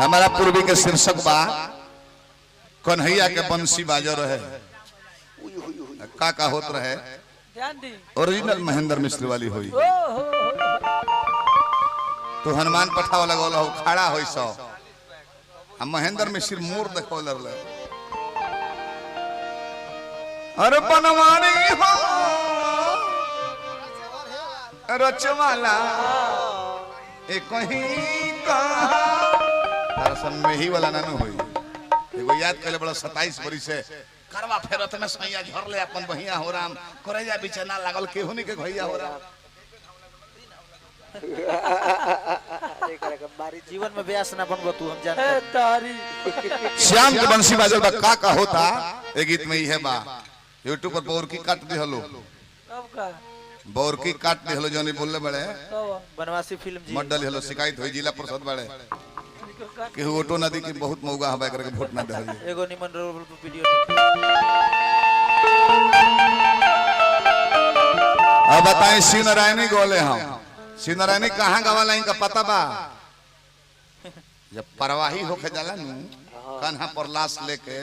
हमारा पूर्वी के शीर्षक बा कन्हैया के बंसी बाजो रहे का होत रहे ओरिजिनल महेंद्र मिश्र वाली हुई तो हनुमान पठाव लगल हो खड़ा हो सो महेंद्र मिश्र मोर देखल अरे बनवानी हो रचवाला एक कहीं दरअसल में ही वाला नानू हुई एगो याद कर बड़ा 27 बरी से करवा फेरत में सैया झर ले अपन बहिया हो राम करेजा बिछना लागल केहुनी के भैया हो राम जीवन में व्यास ना बनबो तू हम जानते तारी श्याम के बंसी बाजल बा का होता ए गीत में ही है बा यूट्यूब पर बोर की काट दे हलो कब का बोर की काट दे हलो जोनी बोलले बड़े बनवासी फिल्म जी मॉडल हलो शिकायत होई जिला परिषद बड़े कि ऑटो नदी की बहुत मौगा हवा करके वोट ना दे एगो निमन वीडियो अब बताएं शिव नारायणी गोले हम शिव नारायणी कहाँ गवाला इनका पता बा जब परवाही होके जाला नु कान्हा पर लाश लेके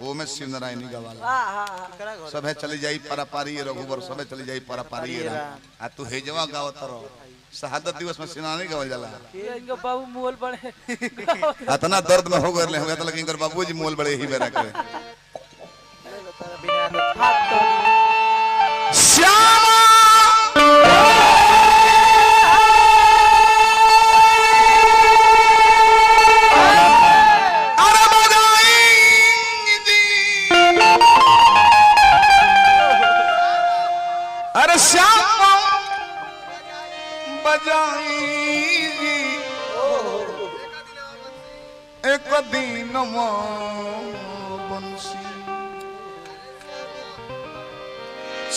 वो में शिव नारायणी गवाला सबे चली जाई परपारी रघुबर सबे चली जाई परपारी आ तू हेजवा गावत रहो शहादत दिवस में शिव नारायणी गवाल जाला इनका बाबू मोल बड़े इतना दर्द में हो गए होगा तो लेकिन बाबूजी मोल बड़े ही बेरा करे श्याम अरे श्याम बजाई एक दिन बंसी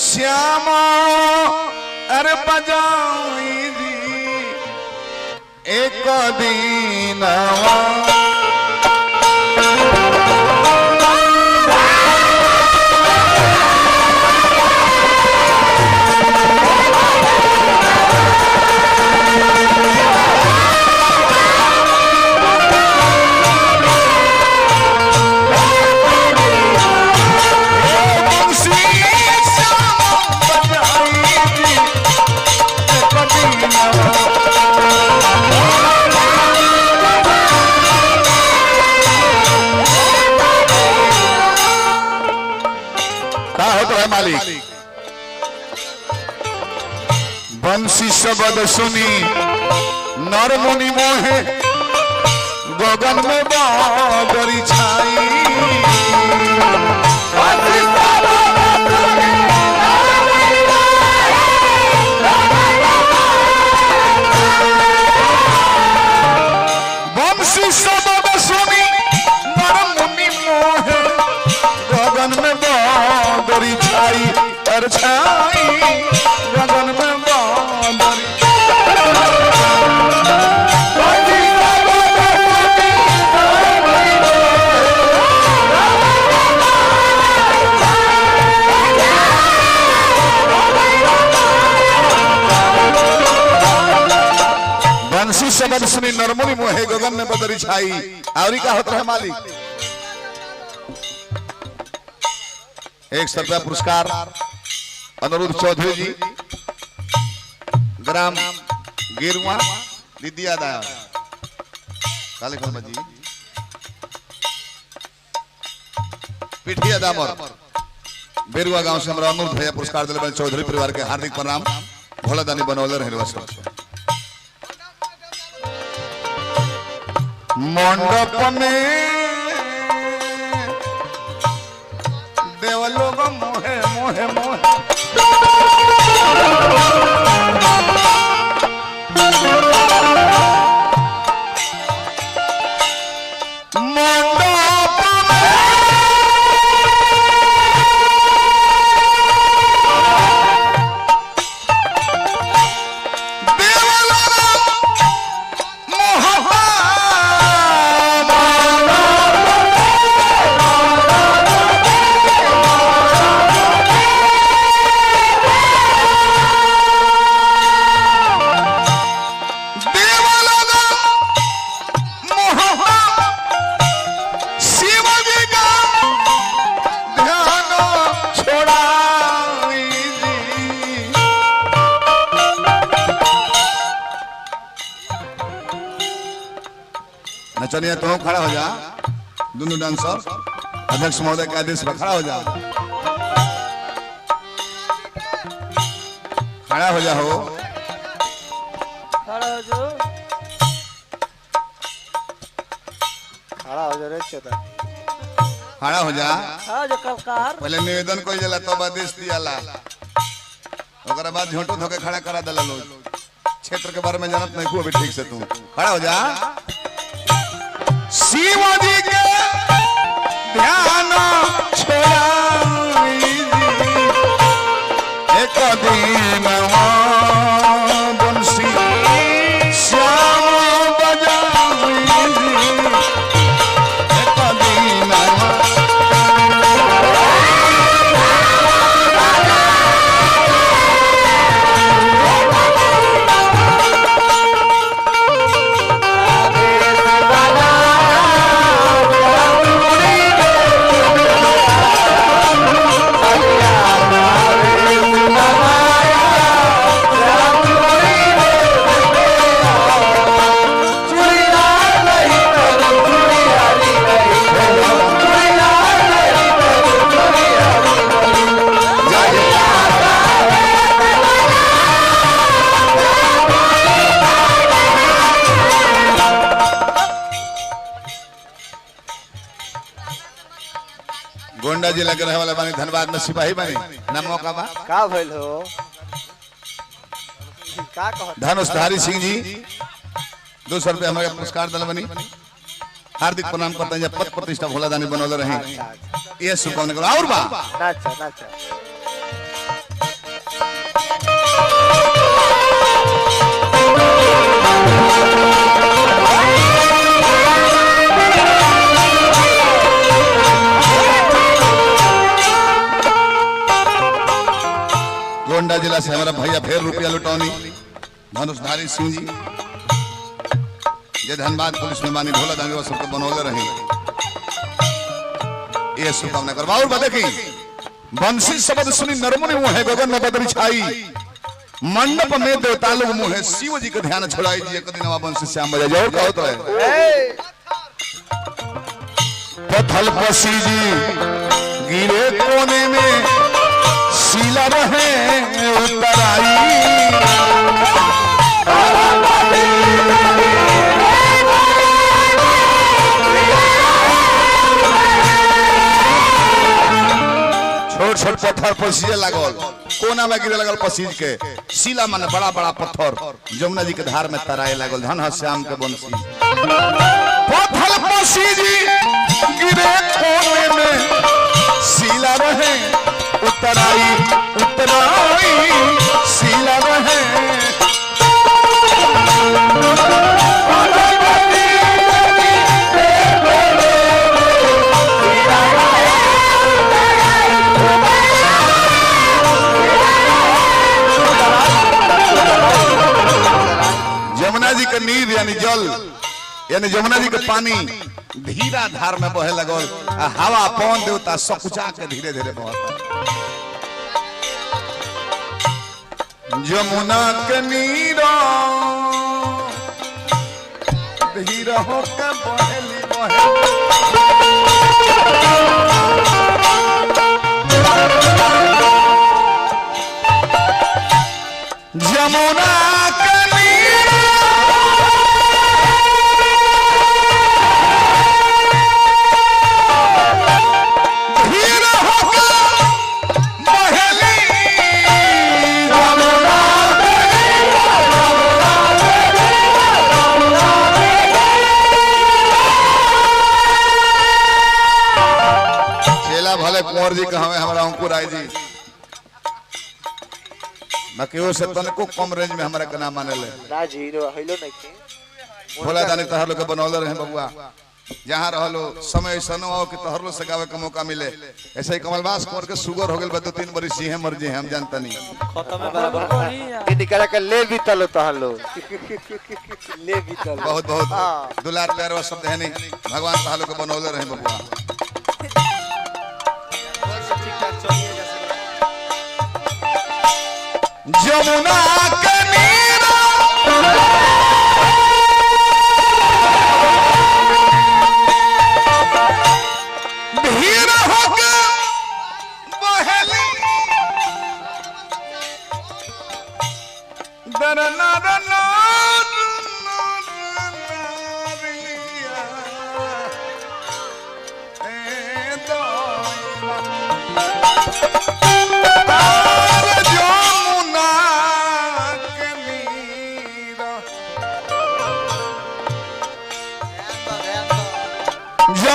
श्याम अरे बजाई एक दिन मालिक बंसी शब्द सुनी नर मुनि मोहे गगन में बादरी छाई बंसी शब्द सुनी नर मुनि मोहे गगन में बादरी छाई और छाई गगन में बादरी बंसी शब्द सुनी नरमुनि मोहे गगन में बदरी छाई और क्या होता है मालिक 100 रुपया पुरस्कार अनुरुद्ध चौधरी जी ग्राम गिरुआ दीदिया दाया काले खलमा जी पिठिया दामर बेरुआ गांव से हमारा अनुरुद्ध भैया पुरस्कार दिले चौधरी परिवार के हार्दिक प्रणाम भोला दानी बनौले रहे मंडप में देवलोग मोहे मोहे मोहे नचनिया तो खड़ा हो जा, दोनों डांसर अध्यक्ष महोदय के आदेश पर खड़ा हो जा, खड़ा हो जाओ, खड़ा हो जाओ, खड़ा हो जा रे चोदा, खड़ा हो जा। हाँ जो कलकार पहले निवेदन कोई जला तो आदेश दियाला, ओकरा बाद झोंटो धोके खड़ा करा दला लोग। क्षेत्र के बारे में जानत नहीं को अभी ठीक से तू खड़ा हो जा। शिवाजी के ध्यान छोड़ाई एक दिन बंसी श्याम बजाई एक दिन गोंडा जिला के रहे वाला बानी, धनबाद में सिपाही बानी, नाम का बा का भइल हो का कहत धनुषधारी सिंह जी 200 रुपये हमारे पुरस्कार दल बनी। हार्दिक प्रणाम करते हैं, पद प्रतिष्ठा भोला दानी बनौले रहे, ये शुभकामना करो। और बा नाचा नाचा गोंडा जिला से हमारा भैया फिर रुपया लुटौनी धनुषधारी सिंह जी, ये धनबाद पुलिस में मानी भोला दानी सबको बनौले रहे, ये शुभकामना करो। और बता की बंसी शब्द सुनी नरमुनि मुँह गगन में बदरी छाई, मंडप में देवता लोग मुँह शिव जी का ध्यान छोड़ाई जी एक दिन बंसी श्याम बजा जाओ कहो तो है पथल पसी जी गिरे कोने में शीला रहे उतराई छोट छोट पत्थर पसीजे लागल, कोना में गिरे लगल पसीज के, शीला माने बड़ा बड़ा पत्थर जमुना जी के धार में तराए लागल। धन श्याम के बंसी पत्थर पसीजी गिरे कोने में शीला रहे उतराई उतराई शीला रहे जमुना जी का नीर यानी जल यानी जमुना जी का पानी धीरा धार में बहे लगल, हवा पवन देवता सकुचा के धीरे धीरे बहता। जमुना के नीरा धीरा होकर बहेली जमुना के कुंवर जी का हमें हमारा अंकुर राय जी बाकी वो से तन को कम रेंज में हमारा का नाम माने ले ना जी रो हइलो नहीं के भोला दानी तहर लोग के बनौले रहे बबुआ, जहां रहलो समय सनो आओ कि तहर लोग से गावे का मौका मिले। ऐसे ही कमलबास कुंवर के शुगर हो गेल बा 2-3 बरी सीहे मर जी हम जानता नहीं खत्म है बराबर बढ़िया ये निकला के ले भी तलो तहन लो ले भी तलो बहुत बहुत दुलार प्यार व शब्द है नहीं, भगवान तहर लोग के बनौले रहे बबुआ। जमुना के नीरा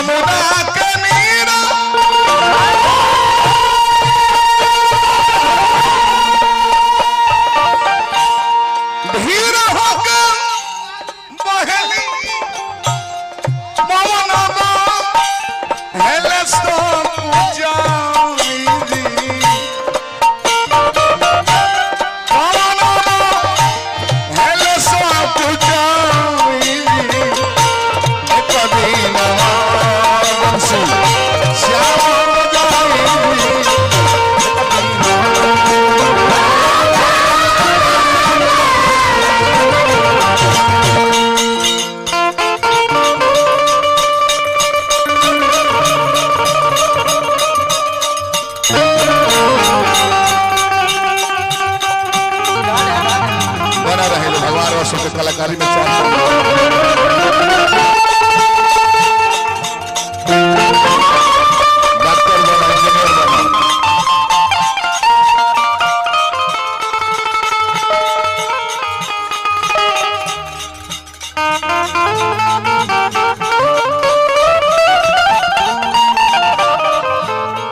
जमुना के नीरा भीड़ होकर बहली मौनवा हेले सो पूजाई मौनवा हेले सो पूजाई एक दिन बंसी श्याम जाई बना रहे लोग भगवान और सबके कलाकारी में डॉक्टर बना इंजीनियर बना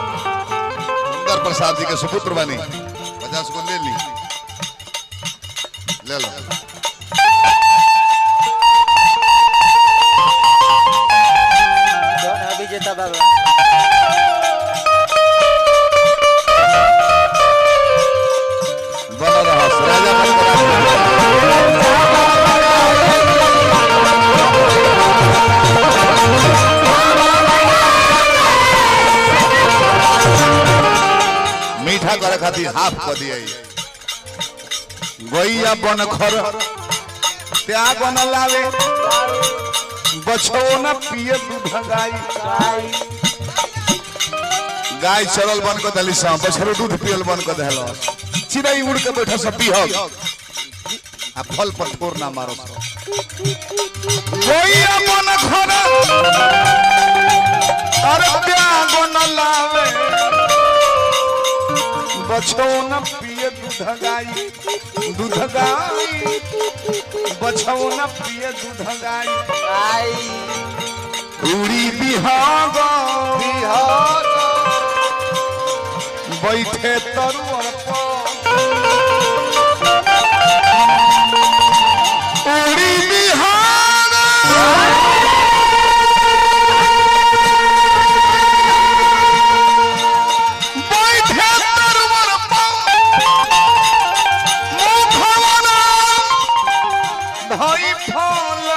सुंदर प्रसाद जी के सुपुत्र बने 50 को ले ली ले लो कौन है विजेता बाबा? बना रहा राजा मीठा करे खातिर हाफ कर दिया गैया बन खर त्याग न लावे बछो न पिए दूध गाय गाय चरल बन के दली सा बछरो दूध पियल बन के दहल चिड़ै उड़ के बैठ सब पीहग आ फल पर ठोर ना मारो गैया बन खर अरे त्याग न लावे बछो न पिए दूध गाय बछो न पिए दूध गाय उड़ी बिहाग बैठे तरुअर उड़ी बिहाग बैठे तरुअर भाई फल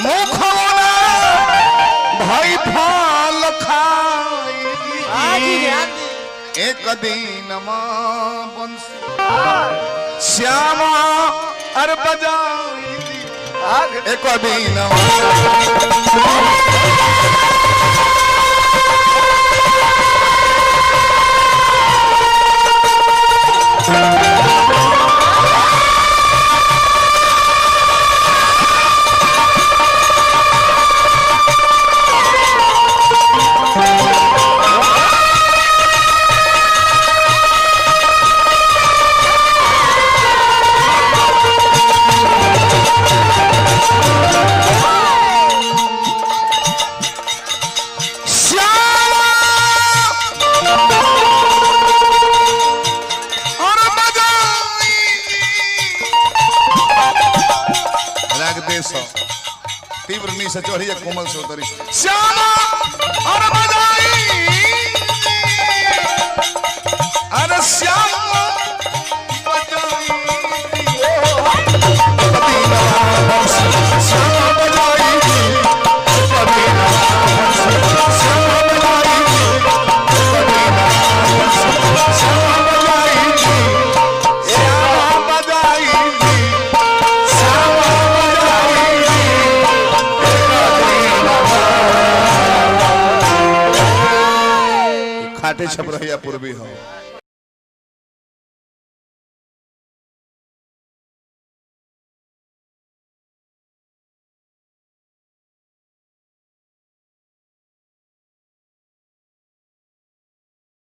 मुखना भाई फल खाई एक दिन बंसी श्यामा अर बजाई एक दिन तीव्र नी से चढ़ी कोमल से उतरी श्यामा और बजाई अरे श्यामा बजाई श्यामा बजाई खाटे छप रहिया पूर्वी हो